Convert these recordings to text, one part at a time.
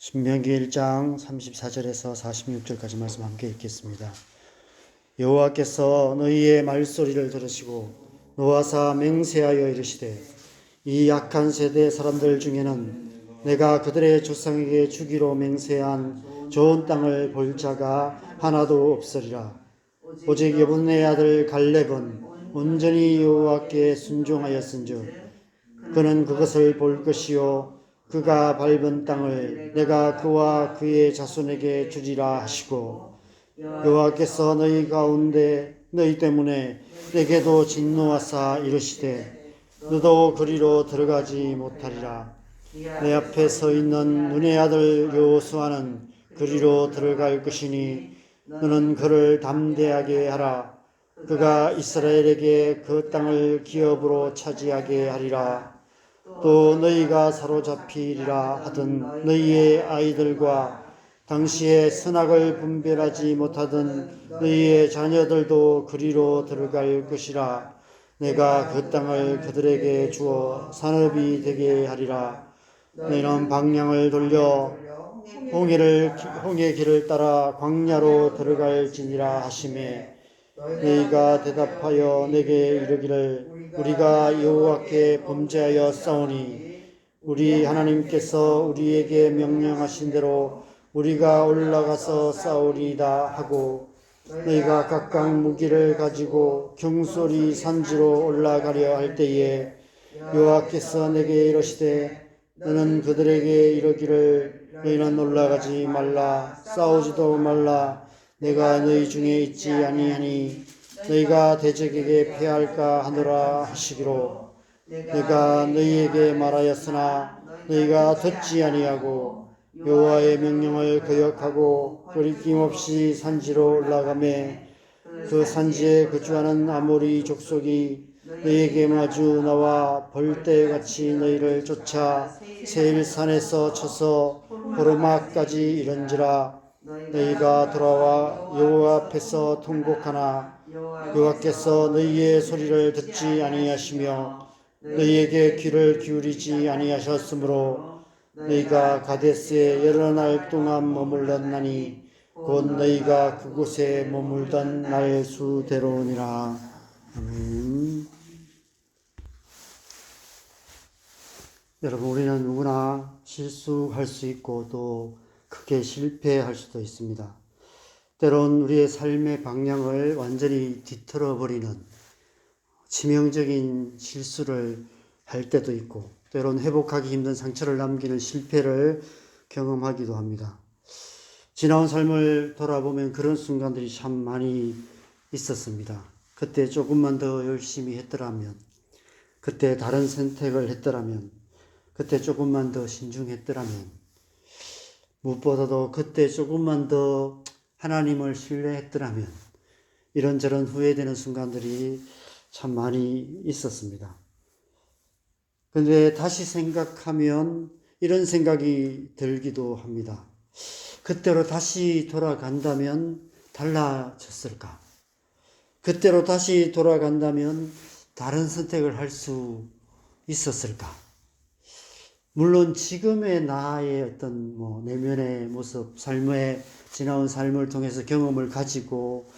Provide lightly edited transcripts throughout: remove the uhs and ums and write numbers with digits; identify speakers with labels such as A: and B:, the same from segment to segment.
A: 신명기 1장 34절에서 46절까지 말씀 함께 읽겠습니다. 여호와께서 너희의 말소리를 들으시고 노하사 맹세하여 이르시되 이 약한 세대 사람들 중에는 내가 그들의 조상에게 주기로 맹세한 좋은 땅을 볼 자가 하나도 없으리라. 오직 여분의 아들 갈렙은 온전히 여호와께 순종하였은즉 그는 그것을 볼 것이요 그가 밟은 땅을 내가 그와 그의 자손에게 주리라 하시고 여호와께서 너희 가운데 너희 때문에 내게도 진노하사 이르시되 너도 그리로 들어가지 못하리라. 내 앞에 서 있는 눈의 아들 여호수아는 그리로 들어갈 것이니 너는 그를 담대하게 하라. 그가 이스라엘에게 그 땅을 기업으로 차지하게 하리라. 또 너희가 사로잡히리라 하던 너희의 아이들과 당시에 선악을 분별하지 못하던 너희의 자녀들도 그리로 들어갈 것이라. 내가 그 땅을 그들에게 주어 산업이 되게 하리라. 너희는 방향을 돌려 홍해 길을 따라 광야로 들어갈지니라 하시매 너희가 대답하여 내게 이르기를 우리가 여호와께 범죄하여 싸우니 우리 하나님께서 우리에게 명령하신 대로 우리가 올라가서 싸우리이다 하고 너희가 각각 무기를 가지고 경솔히 산지로 올라가려 할 때에 여호와께서 내게 이르시되 너는 그들에게 이르기를 너희는 올라가지 말라 싸우지도 말라 내가 너희 중에 있지 아니하니 너희가 대적에게 패할까 하노라 하시기로 내가 너희에게 말하였으나 너희가 듣지 아니하고 여호와의 명령을 거역하고 거리낌없이 산지로 올라가매 그 산지에 거주하는 아모리 족속이 너희에게 마주 나와 벌떼같이 너희를 쫓아 세일산에서 쳐서 호르마까지 이른지라. 너희가 돌아와 여호와 앞에서 통곡하나 여호와께서 너희의 소리를 듣지 아니하시며 너희에게 귀를 기울이지 아니하셨으므로 너희가 가데스에 여러 날 동안 머물렀나니 곧 너희가 그곳에 머물던 날 수대로니라. 아멘. 여러분, 우리는 누구나 실수할 수 있고 또 크게 실패할 수도 있습니다. 때론 우리의 삶의 방향을 완전히 뒤틀어버리는 치명적인 실수를 할 때도 있고 때론 회복하기 힘든 상처를 남기는 실패를 경험하기도 합니다. 지나온 삶을 돌아보면 그런 순간들이 참 많이 있었습니다. 그때 조금만 더 열심히 했더라면, 그때 다른 선택을 했더라면, 그때 조금만 더 신중했더라면, 무엇보다도 그때 조금만 더 하나님을 신뢰했더라면 이런저런 후회되는 순간들이 참 많이 있었습니다. 그런데 다시 생각하면 이런 생각이 들기도 합니다. 그때로 다시 돌아간다면 달라졌을까? 그때로 다시 돌아간다면 다른 선택을 할 수 있었을까? 물론 지금의 나의 어떤 내면의 모습, 삶의 지나온 삶을 통해서 경험을 가지고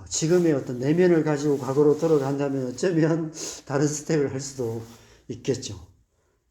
A: 지금의 어떤 내면을 가지고 과거로 돌아간다면 어쩌면 다른 선택을 할 수도 있겠죠.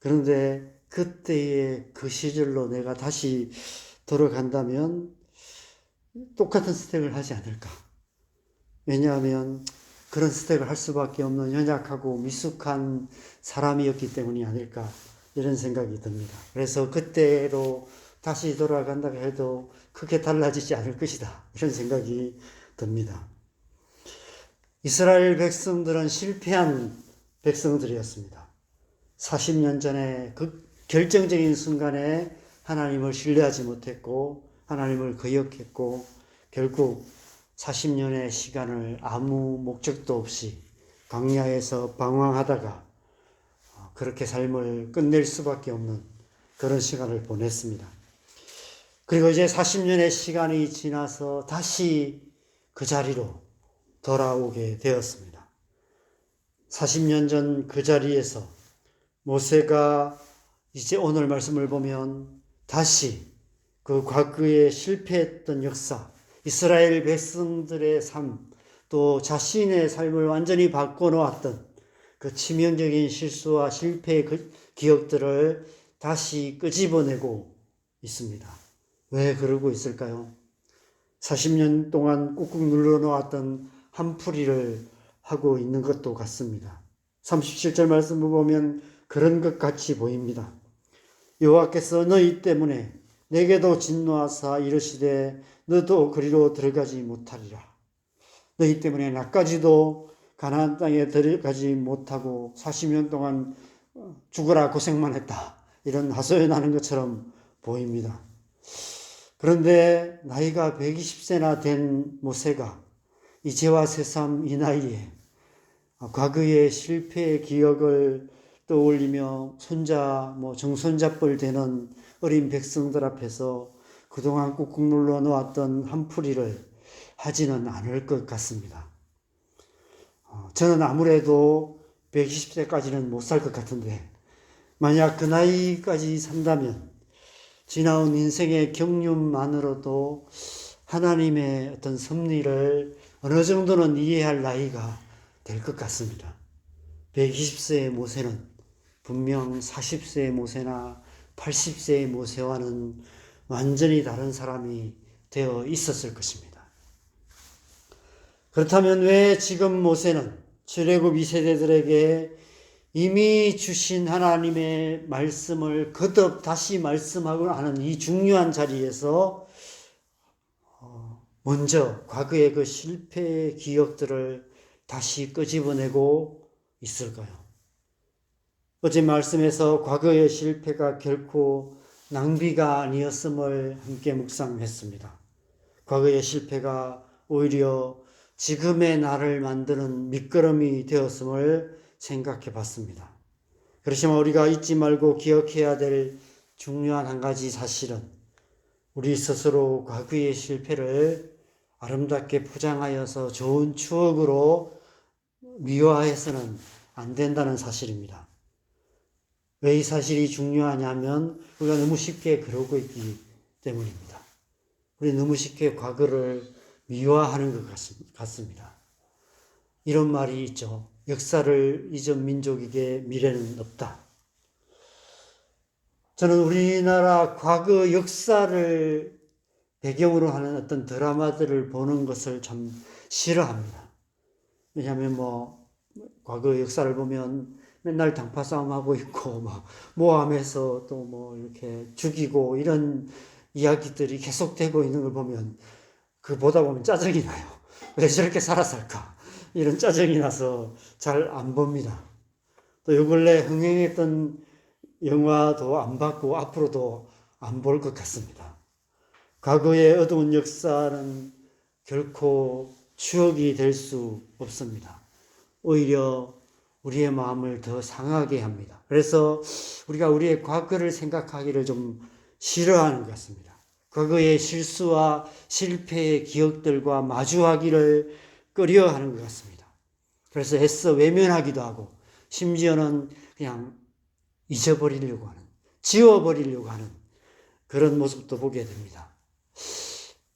A: 그런데 그때의 그 시절로 내가 다시 돌아간다면 똑같은 선택을 하지 않을까. 왜냐하면 그런 선택을 할 수밖에 없는 연약하고 미숙한 사람이었기 때문이 아닐까. 이런 생각이 듭니다. 그래서 그때로 다시 돌아간다고 해도 크게 달라지지 않을 것이다. 이런 생각이 듭니다. 이스라엘 백성들은 실패한 백성들이었습니다. 40년 전에 그 결정적인 순간에 하나님을 신뢰하지 못했고 하나님을 거역했고 결국 40년의 시간을 아무 목적도 없이 광야에서 방황하다가 그렇게 삶을 끝낼 수밖에 없는 그런 시간을 보냈습니다. 그리고 이제 40년의 시간이 지나서 다시 그 자리로 돌아오게 되었습니다. 40년 전 그 자리에서 모세가 이제 오늘 말씀을 보면 다시 그 과거에 실패했던 역사, 이스라엘 백성들의 삶, 또 자신의 삶을 완전히 바꿔놓았던 그 치명적인 실수와 실패의 기억들을 다시 끄집어내고 있습니다. 왜 그러고 있을까요? 40년 동안 꾹꾹 눌러놓았던 한풀이를 하고 있는 것도 같습니다. 37절 말씀을 보면 그런 것 같이 보입니다. 여호와께서 너희 때문에 내게도 진노하사 이르시되 너도 그리로 들어가지 못하리라. 너희 때문에 나까지도 가나안 땅에 들어가지 못하고 40년 동안 죽으라 고생만 했다. 이런 하소연하는 것처럼 보입니다. 그런데 나이가 120세나 된 모세가 이제와 새삼 이 나이에 과거의 실패의 기억을 떠올리며 손자, 정손잡벌 되는 어린 백성들 앞에서 그동안 꾹꾹 눌러 놓았던 한풀이를 하지는 않을 것 같습니다. 저는 아무래도 120세까지는 못 살 것 같은데 만약 그 나이까지 산다면 지나온 인생의 경륜만으로도 하나님의 어떤 섭리를 어느 정도는 이해할 나이가 될 것 같습니다. 120세의 모세는 분명 40세의 모세나 80세의 모세와는 완전히 다른 사람이 되어 있었을 것입니다. 그렇다면 왜 지금 모세는 출애굽 2세대들에게 이미 주신 하나님의 말씀을 거듭 다시 말씀하고 하는 이 중요한 자리에서 먼저 과거의 그 실패의 기억들을 다시 끄집어내고 있을까요? 어제 말씀에서 과거의 실패가 결코 낭비가 아니었음을 함께 묵상했습니다. 과거의 실패가 오히려 지금의 나를 만드는 밑거름이 되었음을 생각해 봤습니다. 그렇지만 우리가 잊지 말고 기억해야 될 중요한 한 가지 사실은 우리 스스로 과거의 실패를 아름답게 포장하여서 좋은 추억으로 미화해서는 안 된다는 사실입니다. 왜 이 사실이 중요하냐면 우리가 너무 쉽게 그러고 있기 때문입니다. 우리 너무 쉽게 과거를 미화하는 것 같습니다. 이런 말이 있죠. 역사를 잊은 민족에게 미래는 없다. 저는 우리나라 과거 역사를 배경으로 하는 어떤 드라마들을 보는 것을 참 싫어합니다. 왜냐하면 과거 역사를 보면 맨날 당파 싸움하고 있고, 모함해서 또 이렇게 죽이고 이런 이야기들이 계속되고 있는 걸 보면 그 보다 보면 짜증이 나요. 왜 저렇게 살았을까? 이런 짜증이 나서 잘 안 봅니다. 또 요 근래 흥행했던 영화도 안 봤고 앞으로도 안 볼 것 같습니다. 과거의 어두운 역사는 결코 추억이 될 수 없습니다. 오히려 우리의 마음을 더 상하게 합니다. 그래서 우리가 우리의 과거를 생각하기를 좀 싫어하는 것 같습니다. 과거의 실수와 실패의 기억들과 마주하기를 꺼려하는 것 같습니다. 그래서 애써 외면하기도 하고 심지어는 그냥 잊어버리려고 하는, 지워버리려고 하는 그런 모습도 보게 됩니다.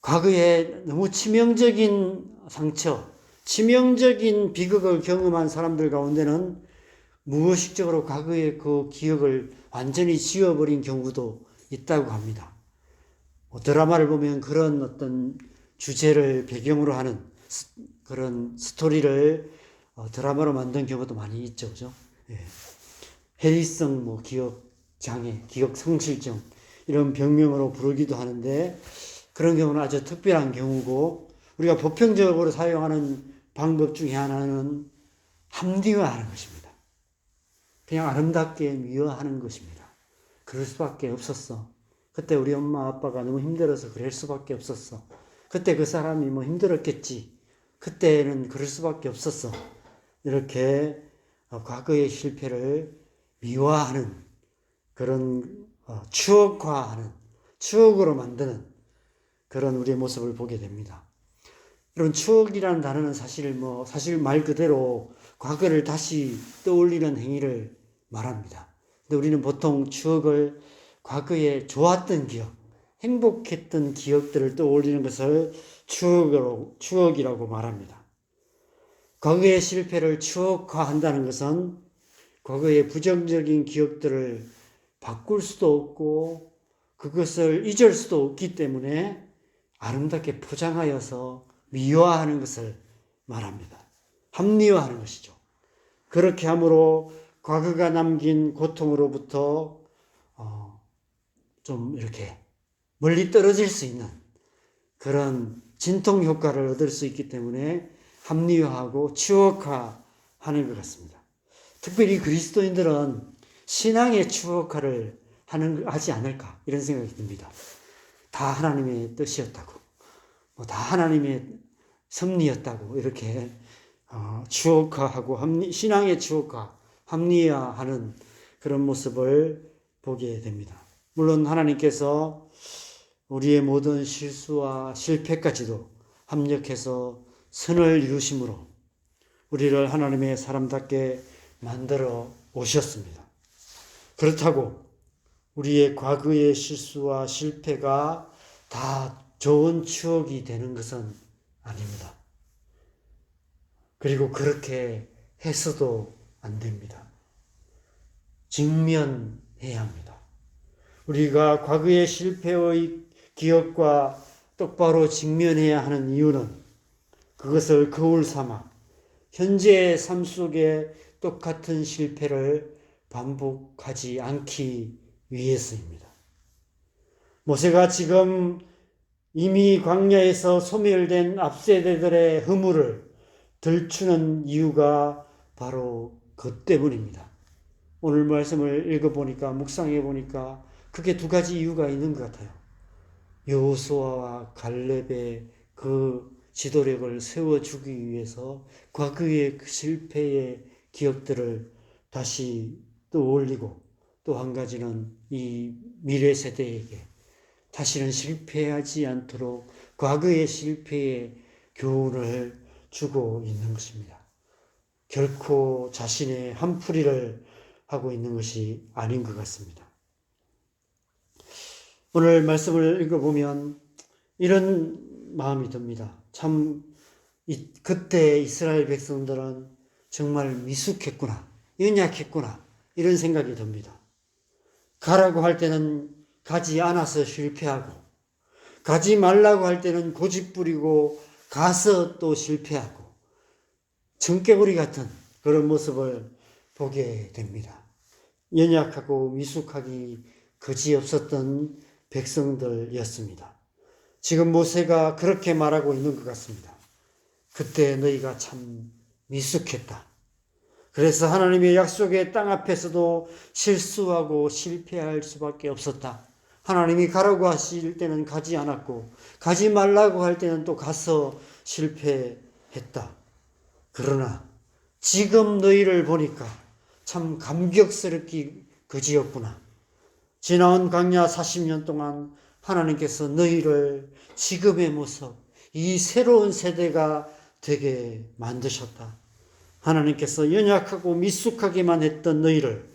A: 과거에 너무 치명적인 상처, 치명적인 비극을 경험한 사람들 가운데는 무의식적으로 과거의 그 기억을 완전히 지워버린 경우도 있다고 합니다. 드라마를 보면 그런 어떤 주제를 배경으로 하는 그런 스토리를 드라마로 만든 경우도 많이 있죠. 그죠? 예. 해리성 기억 장애, 기억 상실증 이런 병명으로 부르기도 하는데 그런 경우는 아주 특별한 경우고 우리가 보편적으로 사용하는 방법 중에 하나는 합리화하는 것입니다. 그냥 아름답게 미화하는 것입니다. 그럴 수밖에 없었어. 그때 우리 엄마 아빠가 너무 힘들어서 그럴 수밖에 없었어. 그때 그 사람이 힘들었겠지. 그때는 그럴 수밖에 없었어. 이렇게 과거의 실패를 미화하는 그런 추억화하는 추억으로 만드는 그런 우리의 모습을 보게 됩니다. 이런 추억이라는 단어는 사실 말 그대로 과거를 다시 떠올리는 행위를 말합니다. 근데 우리는 보통 추억을 과거에 좋았던 기억, 행복했던 기억들을 떠올리는 것을 추억이라고 말합니다. 과거의 실패를 추억화한다는 것은 과거의 부정적인 기억들을 바꿀 수도 없고 그것을 잊을 수도 없기 때문에 아름답게 포장하여서 미화하는 것을 말합니다. 합리화하는 것이죠. 그렇게 함으로 과거가 남긴 고통으로부터 좀 이렇게 멀리 떨어질 수 있는 그런 진통 효과를 얻을 수 있기 때문에 합리화하고 추억화하는 것 같습니다. 특별히 그리스도인들은 신앙의 추억화를 하지 않을까 이런 생각이 듭니다. 다 하나님의 뜻이었다고, 다 하나님의 섭리였다고 이렇게 추억화하고 신앙의 추억화, 합리화하는 그런 모습을 보게 됩니다. 물론 하나님께서 우리의 모든 실수와 실패까지도 합력해서 선을 이루심으로 우리를 하나님의 사람답게 만들어 오셨습니다. 그렇다고 우리의 과거의 실수와 실패가 다 좋은 추억이 되는 것은 아닙니다. 그리고 그렇게 해서도 안 됩니다. 직면해야 합니다. 우리가 과거의 실패의 기억과 똑바로 직면해야 하는 이유는 그것을 거울 삼아 현재의 삶 속에 똑같은 실패를 반복하지 않기 위해서입니다. 모세가 지금 이미 광야에서 소멸된 앞세대들의 허물을 들추는 이유가 바로 그 때문입니다. 오늘 말씀을 읽어보니까 묵상해보니까 크게 두 가지 이유가 있는 것 같아요. 여호수아와 갈렙의 그 지도력을 세워주기 위해서 과거의 그 실패의 기억들을 다시 떠올리고 또 한 가지는 이 미래 세대에게 다시는 실패하지 않도록 과거의 실패의 교훈을 주고 있는 것입니다. 결코 자신의 한풀이를 하고 있는 것이 아닌 것 같습니다. 오늘 말씀을 읽어보면 이런 마음이 듭니다. 참 그때 이스라엘 백성들은 정말 미숙했구나, 연약했구나 이런 생각이 듭니다. 가라고 할 때는 가지 않아서 실패하고 가지 말라고 할 때는 고집부리고 가서 또 실패하고 청개구리 같은 그런 모습을 보게 됩니다. 연약하고 미숙하기 그지없었던 백성들이었습니다. 지금 모세가 그렇게 말하고 있는 것 같습니다. 그때 너희가 참 미숙했다. 그래서 하나님의 약속의 땅 앞에서도 실수하고 실패할 수밖에 없었다. 하나님이 가라고 하실 때는 가지 않았고 가지 말라고 할 때는 또 가서 실패했다. 그러나 지금 너희를 보니까 참 감격스럽기 그지였구나. 지나온 광야 40년 동안 하나님께서 너희를 지금의 모습, 이 새로운 세대가 되게 만드셨다. 하나님께서 연약하고 미숙하기만 했던 너희를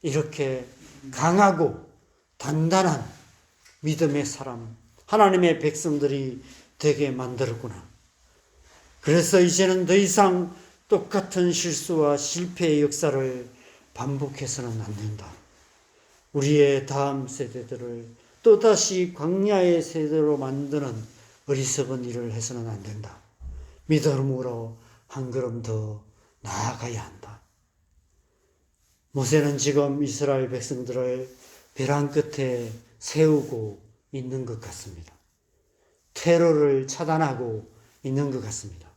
A: 이렇게 강하고 단단한 믿음의 사람, 하나님의 백성들이 되게 만들었구나. 그래서 이제는 더 이상 똑같은 실수와 실패의 역사를 반복해서는 안 된다. 우리의 다음 세대들을 또다시 광야의 세대로 만드는 어리석은 일을 해서는 안 된다. 믿음으로 한 걸음 더 나아가야 한다. 모세는 지금 이스라엘 백성들을 벼랑 끝에 세우고 있는 것 같습니다. 테러를 차단하고 있는 것 같습니다.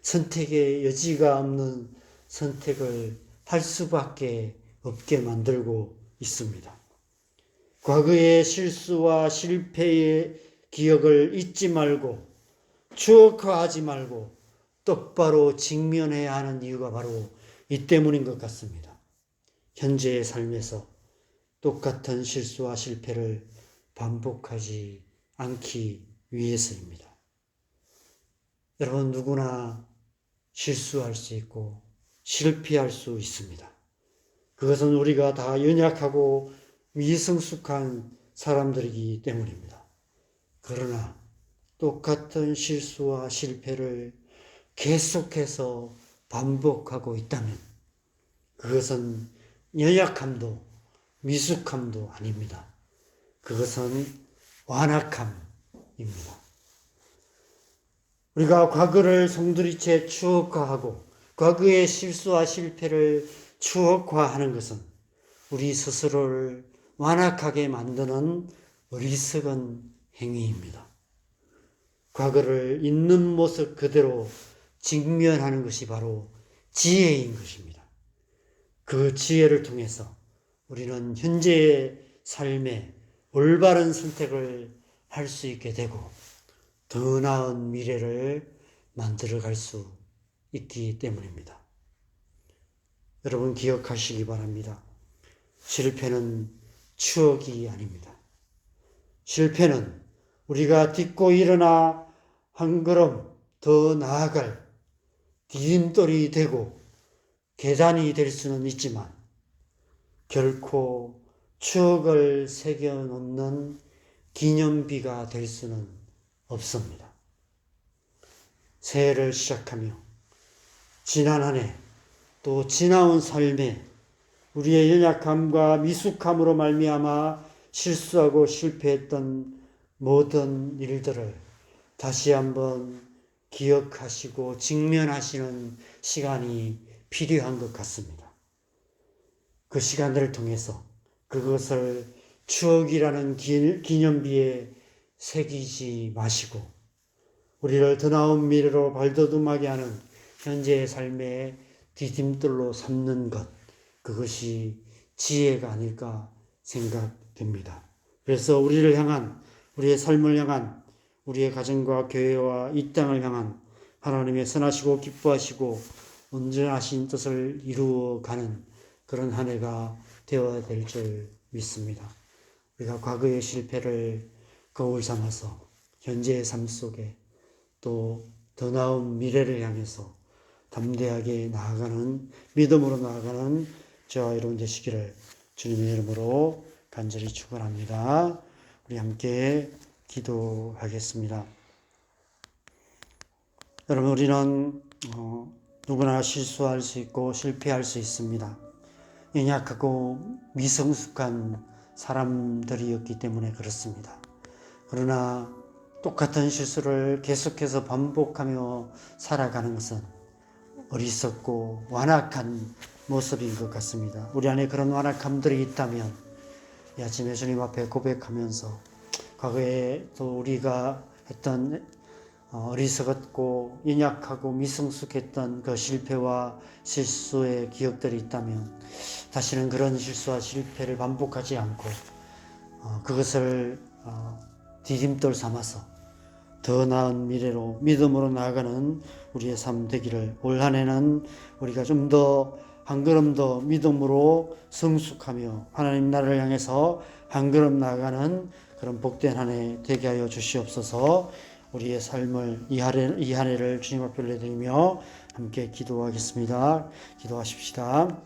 A: 선택의 여지가 없는 선택을 할 수밖에 없게 만들고 있습니다. 과거의 실수와 실패의 기억을 잊지 말고 추억화하지 말고 똑바로 직면해야 하는 이유가 바로 이 때문인 것 같습니다. 현재의 삶에서 똑같은 실수와 실패를 반복하지 않기 위해서입니다. 여러분 누구나 실수할 수 있고 실패할 수 있습니다. 그것은 우리가 다 연약하고 미성숙한 사람들이기 때문입니다. 그러나 똑같은 실수와 실패를 계속해서 반복하고 있다면 그것은 연약함도 미숙함도 아닙니다. 그것은 완악함입니다. 우리가 과거를 송두리째 추억화하고 과거의 실수와 실패를 추억화하는 것은 우리 스스로를 완악하게 만드는 어리석은 행위입니다. 과거를 있는 모습 그대로 직면하는 것이 바로 지혜인 것입니다. 그 지혜를 통해서 우리는 현재의 삶에 올바른 선택을 할 수 있게 되고 더 나은 미래를 만들어갈 수 있기 때문입니다. 여러분 기억하시기 바랍니다. 실패는 추억이 아닙니다. 실패는 우리가 딛고 일어나 한 걸음 더 나아갈 디딤돌이 되고 계단이 될 수는 있지만 결코 추억을 새겨놓는 기념비가 될 수는 없습니다. 새해를 시작하며 지난 한 해 또 지나온 삶에 우리의 연약함과 미숙함으로 말미암아 실수하고 실패했던 모든 일들을 다시 한번 기억하시고 직면하시는 시간이 필요한 것 같습니다. 그 시간들을 통해서 그것을 추억이라는 기념비에 새기지 마시고 우리를 더 나은 미래로 발돋움하게 하는 현재의 삶의 디딤돌로 삼는 것, 그것이 지혜가 아닐까 생각됩니다. 그래서 우리를 향한, 우리의 삶을 향한, 우리의 가정과 교회와 이 땅을 향한 하나님의 선하시고 기뻐하시고 온전하신 뜻을 이루어가는 그런 한 해가 되어야 될 줄 믿습니다. 우리가 과거의 실패를 거울 삼아서 현재의 삶 속에 또 더 나은 미래를 향해서 담대하게 나아가는, 믿음으로 나아가는 저와 여러분 되시기를 주님의 이름으로 간절히 축원합니다. 우리 함께 기도하겠습니다. 여러분, 우리는 누구나 실수할 수 있고 실패할 수 있습니다. 연약하고 미성숙한 사람들이었기 때문에 그렇습니다. 그러나 똑같은 실수를 계속해서 반복하며 살아가는 것은 어리석고 완악한 모습인 것 같습니다. 우리 안에 그런 완악함들이 있다면 이 아침에 주님 앞에 고백하면서 과거에 또 우리가 했던 어리석었고 연약하고 미성숙했던 그 실패와 실수의 기억들이 있다면 다시는 그런 실수와 실패를 반복하지 않고 그것을 디딤돌 삼아서 더 나은 미래로 믿음으로 나아가는 우리의 삶 되기를, 올 한 해는 우리가 좀 더 한 걸음 더 믿음으로 성숙하며 하나님 나라를 향해서 한 걸음 나아가는 그런 복된 한 해 되게 하여 주시옵소서. 우리의 삶을 이 한 해를 주님 앞에 올려드리며 함께 기도하겠습니다. 기도하십시다.